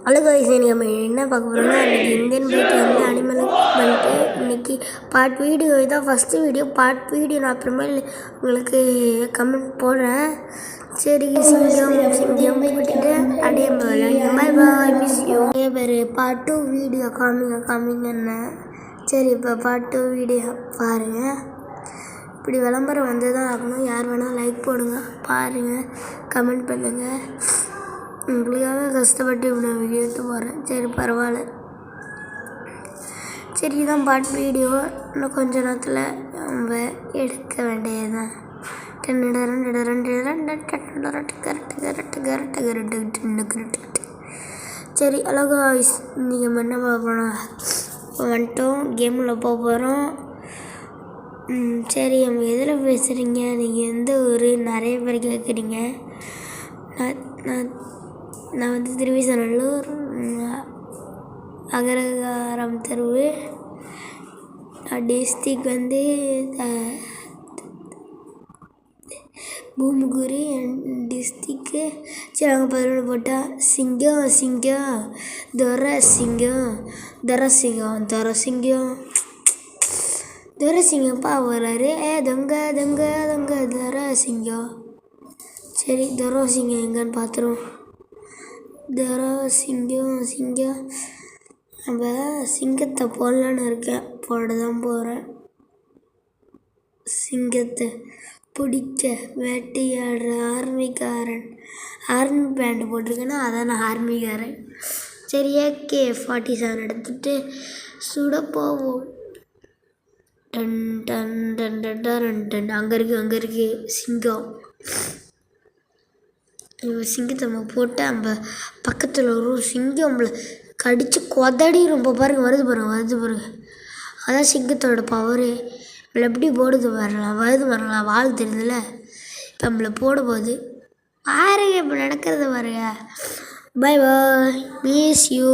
Hello guys, நம்ம என்ன பார்க்க போகிறோம்னா இன்றைக்கி இந்தியன் பைக் வந்து அனிமல் பண்ணிட்டு இன்றைக்கி பார்ட் வீடியோ இதான் ஃபஸ்ட்டு வீடியோ. பார்ட் வீடியோ நான் அப்புறமேல் உங்களுக்கு கமெண்ட் போடுறேன். சரி, சிங்கம் போட்டுட்டு அப்படியே பாய் பாய், மிஸ் யூ. நிறைய பேர் பார்ட் 2 வீடியோ காமிங்கன்னு. சரி, இப்போ பார்ட் 2 வீடியோ பாருங்கள். இப்படி விளம்பரம் வந்து தான் ஆகணும். யார் வேணால் லைக் போடுங்க, பாருங்கள், கமெண்ட் பண்ணுங்கள். உங்களுக்காக கஷ்டப்பட்டு இவ்வளோ வீடியோ எடுத்து போகிறேன். சரி, பரவாயில்ல. சரி, இதான் பார்ட் வீடியோ. இன்னும் கொஞ்ச நேரத்தில் நம்ம எடுக்க வேண்டியது தான். சரி, ஹலோ காய்ஸ், நீங்கள் என்ன பார்க்கணும் வந்துட்டோம், கேமில் போக போகிறோம். சரி, நம்ம எதில் பேசுகிறீங்க, நீங்கள் எந்த ஊர், நிறைய பேர் கேட்குறீங்க. நான் வந்து திருவிசநல்லூர் அகரகாரம் தெருவு. டிஸ்ட்ரிக் வந்து பூமுகுரி டிஸ்ட்ரிக்கு. சரி, அங்கே 11 போட்டால் சிங்கம் துரசிங்கப்பா வர்றாரு. தொங்க துரசிங்கம். சரி, துரசிங்கம் எங்கன்னு பார்த்துருவோம். சிங்கம் நம்ம சிங்கத்தை போடலான்னு இருக்கேன், போட தான் போகிறேன். சிங்கத்தை பிடிக்க வேட்டையாடுற ஆர்மி பேண்ட் போட்டிருக்கேன்னா அதான் நான் ஆர்மிக்காரன். சரி, AK-47 எடுத்துகிட்டு சுட போவோம். அங்கே இருக்கு சிங்கம். சிங்கத்தை நம்ம போட்டு நம்ம பக்கத்தில் ஒரு சிங்கம் நம்மளை கடித்து கொதடி ரொம்ப வருது பாருங்க. அதான் சிங்கத்தோட பவரு. நம்மளை எப்படி போடுது பாருங்களா, வால் தெரியுதுல்ல. இப்போ நம்மளை போடும்போது பாருங்க, இப்போ நடக்கிறத பாருங்க. Bye bye, miss you.